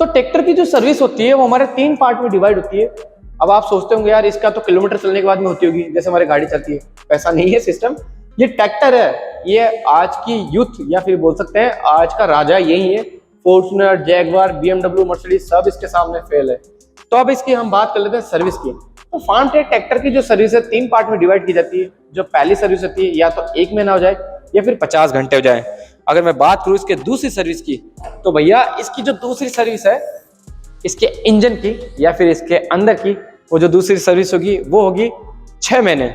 तो ट्रैक्टर की जो सर्विस होती है वो हमारे 3 पार्ट में डिवाइड होती है। अब आप सोचते होंगे यार इसका तो किलोमीटर चलने के बाद में होती होगी, जैसे हमारी गाड़ी चलती है। ऐसा नहीं है सिस्टम। ये ट्रैक्टर है, ये आज की यूथ या फिर बोल सकते हैं आज का राजा यही है। फॉर्च्यूनर, जैगवार, BMW, मर्सिडीज सब इसके सामने फेल है। तो अब इसकी हम बात कर लेते हैं सर्विस की। तो फार्म ट्रैक ट्रैक्टर की जो सर्विस है 3 पार्ट में डिवाइड की जाती है। जो पहली सर्विस होती है या तो 1 महीना हो जाए या फिर 50 घंटे हो जाए। अगर मैं बात करूं इसके दूसरी सर्विस की, तो भैया इसकी जो दूसरी सर्विस है इसके इंजन की या फिर इसके अंदर की, वो जो दूसरी सर्विस होगी वो होगी 6 महीने।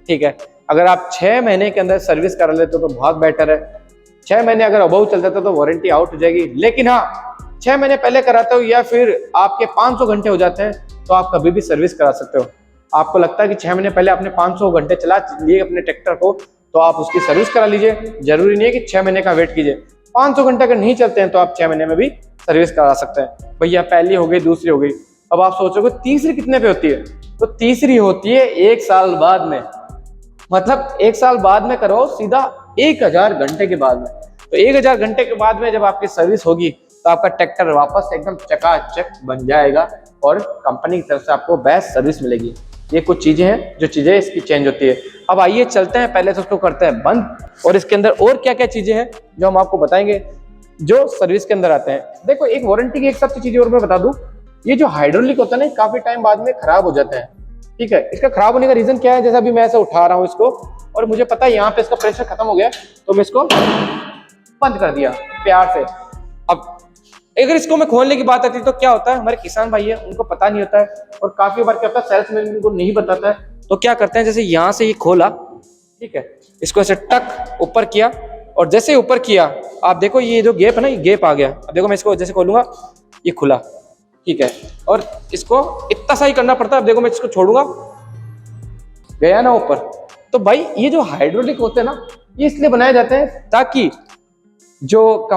ठीक है, अगर आप 6 महीने के अंदर सर्विस करा लेते हो तो बहुत बेटर है। 6 महीने अगर अबाउ चल जाता तो वारंटी आउट हो जाएगी। लेकिन हाँ, 6 महीने पहले कराते हो या फिर आपके 500 घंटे हो जाते हैं तो आप कभी भी सर्विस करा सकते हो। आपको लगता है कि 6 महीने पहले आपने 500 घंटे चला लिए अपने ट्रैक्टर को, तो आप उसकी सर्विस करा लीजिए। जरूरी नहीं है कि 6 महीने का वेट कीजिए। 500 घंटे अगर नहीं चलते हैं तो आप 6 महीने में भी सर्विस करा सकते हैं। भैया पहली हो गई, दूसरी हो गई। अब आप सोचोगे तीसरी कितने पे होती है? तो तीसरी होती है 1 साल बाद में। मतलब 1 साल बाद में करो, सीधा 1000 घंटे के बाद में। तो 1000 घंटे के बाद में जब आपकी सर्विस होगी तो आपका ट्रैक्टर वापस एकदम चकाचक बन जाएगा और कंपनी की तरफ से आपको बेस्ट सर्विस मिलेगी। ये कुछ चीजें हैं जो चीजें इसकी चेंज होती है। अब आइए चलते हैं, पहले तो उसको करते हैं बंद और इसके अंदर और क्या क्या चीजें हैं जो हम आपको बताएंगे जो सर्विस के अंदर आते हैं। देखो, एक वारंटी की एक सबसे चीज और मैं बता दूं, ये जो हाइड्रोलिक होता है ना, काफी टाइम बाद में खराब हो जाता है। ठीक है, इसका खराब होने का रीजन क्या है? जैसा अभी मैं ऐसे उठा रहा हूँ इसको और मुझे पता है यहाँ पे इसका प्रेशर खत्म हो गया, तो मैं इसको बंद कर दिया प्यार से। अब अगर इसको मैं खोलने की बात आती है तो क्या होता है, हमारे किसान भाई है उनको पता नहीं होता है और काफी बार क्या होता है सेल्समैन उनको नहीं बताता है। तो क्या करते हैं, जैसे यहाँ से ये खोला, ठीक है, इसको ऐसे टक ऊपर किया और जैसे ऊपर किया आप देखो ये जो गैप है ना, ये गैप आ गया। अब देखो मैं इसको जैसे खोलूंगा, ये खुला। ठीक है, और इसको इतना सा ही करना पड़ता है। अब देखो मैं इसको छोड़ूंगा, गया ना ऊपर। तो भाई ये जो हाइड्रोलिक होते हैं ना, ये इसलिए बनाए जाते हैं ताकि जो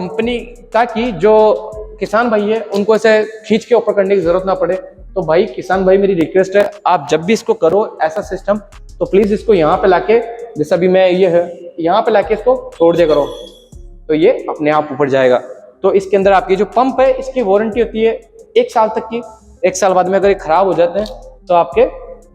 किसान भाई है उनको ऐसे खींच के ऊपर करने की जरूरत ना पड़े। तो भाई किसान भाई, मेरी रिक्वेस्ट है, आप जब भी इसको करो ऐसा सिस्टम, तो प्लीज इसको यहाँ पे लाके, जैसे अभी मैं ये है यहाँ पे लाके इसको छोड़ दिया करो, तो ये अपने आप ऊपर जाएगा। तो इसके अंदर आपकी जो पंप है इसकी वारंटी होती है 1 साल तक की। 1 साल बाद में अगर ये खराब हो जाते हैं तो आपके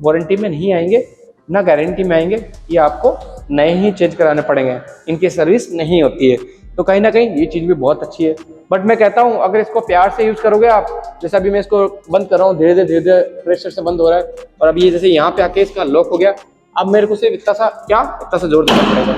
वारंटी में नहीं आएंगे, ना गारंटी में आएंगे, ये आपको नए ही चेंज कराने पड़ेंगे, इनकी सर्विस नहीं होती है। तो कहीं ना कहीं ये चीज़ भी बहुत अच्छी है। बट मैं कहता हूँ अगर इसको प्यार से यूज़ करोगे आप, जैसे अभी मैं इसको बंद कर रहा हूँ, धीरे धीरे प्रेशर से बंद हो रहा है और अभी ये जैसे यहाँ पे आके इसका लॉक हो गया। अब मेरे को सिर्फ इतना सा जोर देना पड़ेगा।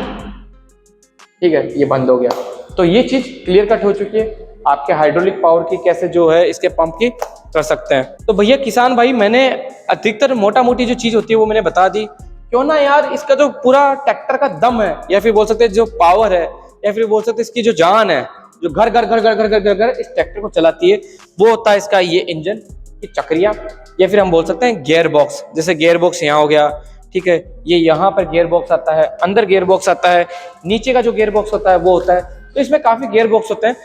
ठीक है, ये बंद हो गया। तो ये चीज़ क्लियर कट हो चुकी है आपके हाइड्रोलिक पावर की, कैसे जो है इसके पंप की कर सकते हैं। तो भैया किसान भाई, मैंने अधिकतर मोटा मोटी जो चीज़ होती है वो मैंने बता दी। क्यों ना यार, इसका जो पूरा ट्रैक्टर का दम है या फिर बोल सकते हैं जो पावर है या फिर बोल सकते हैं इसकी जो जान है, जो घर घर घर घर घर घर घर घर इस ट्रैक्टर को चलाती है, वो होता है इसका ये इंजन की चक्रियां, या फिर हम बोल सकते हैं गियर बॉक्स। जैसे गियर बॉक्स यहाँ हो गया, ठीक है, ये यहाँ पर गियर बॉक्स आता है, अंदर गियर बॉक्स आता है, नीचे का जो गियर बॉक्स होता है वो होता है। तो इसमें काफी गियर बॉक्स होते हैं।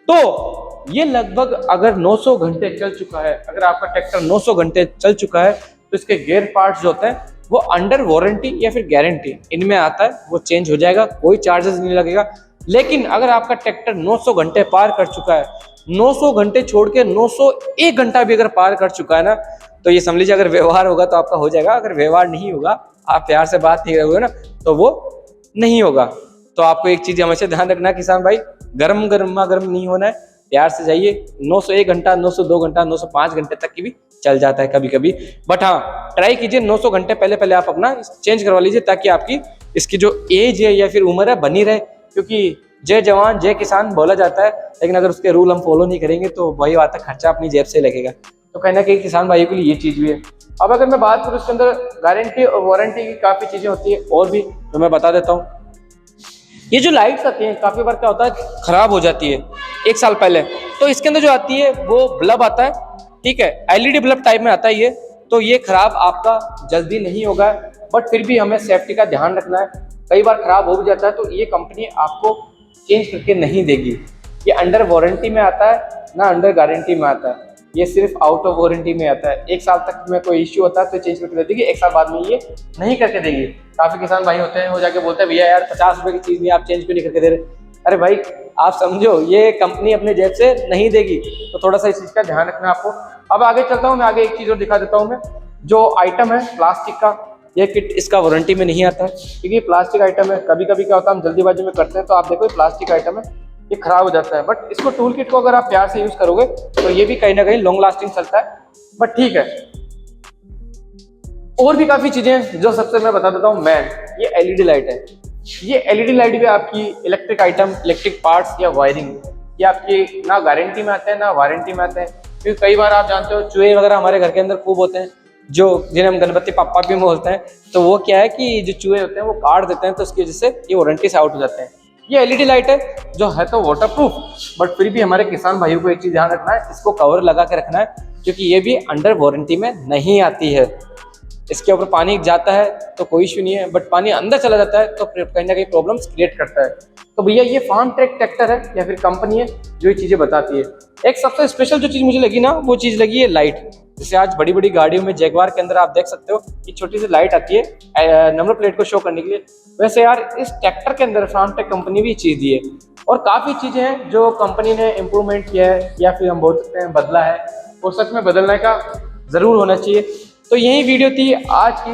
तो ये लगभग अगर 900 घंटे चल चुका है, अगर आपका ट्रैक्टर 900 घंटे चल चुका है, तो इसके गियर पार्ट्स जो होते हैं वो अंडर वारंटी या फिर गारंटी इनमें आता है, वो चेंज हो जाएगा, कोई चार्जेस नहीं लगेगा। लेकिन अगर आपका ट्रैक्टर 900 घंटे पार कर चुका है, 900 घंटे छोड़ के 901 घंटा भी अगर पार कर चुका है ना, तो ये समझ लीजिए अगर व्यवहार होगा तो आपका हो जाएगा। अगर व्यवहार नहीं होगा, आप प्यार से बात नहीं करोगे ना, तो वो नहीं होगा। तो आपको एक चीज हमेशा ध्यान रखना किसान भाई, गर्म नहीं होना है, प्यार से जाइए। 901 घंटा, 902 घंटा, 905 घंटे तक की भी चल जाता है कभी कभी। बट हाँ, ट्राई कीजिए 900 घंटे पहले आप अपना चेंज करवा लीजिए, ताकि आपकी इसकी जो एज है या फिर उम्र है बनी रहे। क्योंकि जय जवान जय किसान बोला जाता है, लेकिन अगर उसके रूल हम फॉलो नहीं करेंगे तो वही बात है, खर्चा अपनी जेब से लगेगा। तो कहीं ना कहीं किसान भाइयों के लिए ये चीज़ भी है। अब अगर मैं बात करूँ इसके अंदर गारंटी और वारंटी की काफ़ी चीज़ें होती है और भी, तो मैं बता देता हूँ। ये जो लाइट्स आती हैं, काफ़ी बार क्या होता है खराब हो जाती है 1 साल पहले, तो इसके अंदर जो आती है वो बल्ब आता है, ठीक है, एलईडी बल्ब टाइप में आता है ये। तो ये खराब आपका जल्दी नहीं होगा, बट फिर भी हमें सेफ्टी का ध्यान रखना है। कई बार खराब हो भी जाता है तो ये कंपनी आपको चेंज करके नहीं देगी। ये अंडर वारंटी में आता है ना अंडर गारंटी में आता है, ये सिर्फ आउट ऑफ वारंटी में आता है। 1 साल तक में कोई इश्यू होता है तो चेंज करके दे देगी, 1 साल बाद में ये नहीं करके देगी। काफ़ी किसान भाई होते हैं वो जाके बोलते हैं भैया यार 50 रुपये की चीज़ नहीं आप चेंज क्यों नहीं करके दे रहे। अरे भाई आप समझो, ये कंपनी अपने जेब से नहीं देगी, तो थोड़ा सा इस चीज का ध्यान रखना आपको। अब आगे चलता हूँ मैं, आगे एक चीज और दिखा देता हूँ मैं। जो आइटम है प्लास्टिक का, ये किट इसका वारंटी में नहीं आता है, क्योंकि प्लास्टिक आइटम है। कभी कभी क्या होता है हम जल्दीबाजी में करते हैं, तो आप देखो ये प्लास्टिक आइटम है, ये खराब हो जाता है। बट इसको टूल किट को अगर आप प्यार से यूज करोगे तो ये भी कहीं ना कहीं लॉन्ग लास्टिंग चलता है। बट ठीक है, और भी काफी चीजें हैं जो सबसे मैं बता देता हूँ। मैं ये एलईडी लाइट है, ये एलईडी लाइट भी आपकी इलेक्ट्रिक आइटम, इलेक्ट्रिक पार्ट्स या वायरिंग, ये आपकी ना गारंटी में आते हैं ना वारंटी में आते हैं। क्योंकि कई बार आप जानते हो चूहे वगैरह हमारे घर के अंदर खूब होते हैं, जो जिन्हें हम गणपति पापा भी बोलते हैं। तो वो क्या है कि जो चूहे होते हैं वो काट देते हैं, तो उसकी वजह से ये वारंटी से आउट हो जाते हैं। ये एलईडी लाइट है जो है तो वाटरप्रूफ, बट फिर भी हमारे किसान भाइयों को एक चीज ध्यान रखना है, इसको कवर लगा के रखना है, क्योंकि ये भी अंडर वारंटी में नहीं आती है। इसके ऊपर पानी जाता है तो कोई इशू नहीं है, बट पानी अंदर चला जाता है तो कहीं ना कहीं प्रॉब्लम्स क्रिएट करता है। तो भैया ये फार्म ट्रैक ट्रैक्टर है या फिर कंपनी है जो ये चीजें बताती है। एक सबसे स्पेशल जो चीज मुझे लगी ना, वो चीज लगी है लाइट। जैसे आज बड़ी बड़ी गाड़ियों में जैगवार के अंदर आप देख सकते हो कि छोटी सी लाइट आती है नंबर प्लेट को शो करने के लिए। वैसे यार इस ट्रैक्टर के अंदर फार्म ट्रैक कंपनी भी चीज दी है, और काफी चीजें हैं जो कंपनी ने इम्प्रूवमेंट किया है, या फिर हम बोल सकते हैं बदला है, और सच में बदलने का जरूर होना चाहिए। तो यही वीडियो थी आज की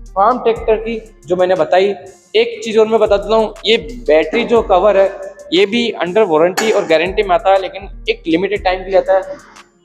फार्म ट्रैक्टर की जो मैंने बताई। एक चीज और मैं बता देता हूँ, ये बैटरी जो कवर है ये भी अंडर वारंटी और गारंटी में आता है, लेकिन एक लिमिटेड टाइम के लिए आता है।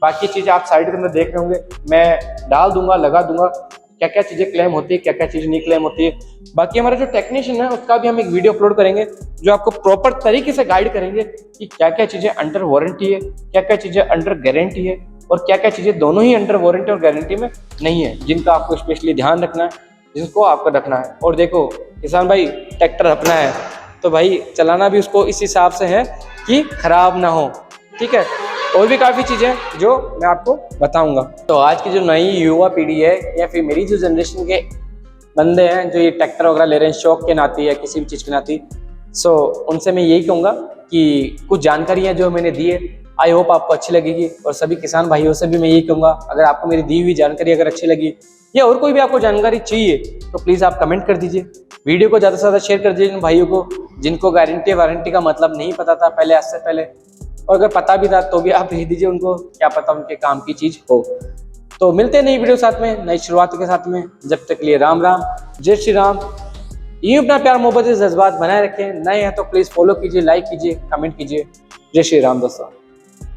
बाकी चीजें आप साइड के अंदर देख रहे होंगे, मैं डाल दूंगा, लगा दूंगा क्या क्या चीजें क्लेम होती है, क्या क्या चीजें नहीं क्लेम होती है। बाकी हमारा जो टेक्नीशियन है उसका भी हम एक वीडियो अपलोड करेंगे जो आपको प्रॉपर तरीके से गाइड करेंगे कि क्या क्या चीजें अंडर वारंटी है, क्या क्या चीजें अंडर गारंटी है, और क्या क्या चीजें दोनों ही अंडर वारंटी और गारंटी में नहीं है, जिनका आपको स्पेशली ध्यान रखना है, जिसको आपको रखना है। और देखो किसान भाई, ट्रैक्टर अपना है तो भाई चलाना भी उसको इस हिसाब से है कि खराब ना हो, ठीक है। और भी काफ़ी चीज़ें जो मैं आपको बताऊंगा। तो आज की जो नई युवा पीढ़ी है, या फिर मेरी जो जनरेशन के बंदे हैं जो ये ट्रैक्टर वगैरह ले रहे हैं शौक के नाते या किसी भी चीज़ के नाते, सो उनसे मैं यही कहूँगा कि कुछ जानकारियाँ जो मैंने दी है आई होप आपको अच्छी लगेगी। और सभी किसान भाइयों से भी मैं यही कहूँगा, अगर आपको मेरी दी हुई जानकारी अगर अच्छी लगी या और कोई भी आपको जानकारी चाहिए तो प्लीज़ आप कमेंट कर दीजिए। वीडियो को ज़्यादा से ज़्यादा शेयर कर दीजिए उन भाइयों को जिनको गारंटी वारंटी का मतलब नहीं पता था पहले, आज से पहले, और अगर पता भी था तो भी आप भेज दीजिए उनको, क्या पता उनके काम की चीज़ हो। तो मिलते हैं नई वीडियो साथ में, नई शुरुआत के साथ में। जब तक लिए राम राम, जय श्री राम। यूं अपना प्यार मोहब्बत जज्बात बनाए रखें। नए हैं तो प्लीज़ फॉलो कीजिए, लाइक कीजिए, कमेंट कीजिए। जय श्री राम दोस्तों।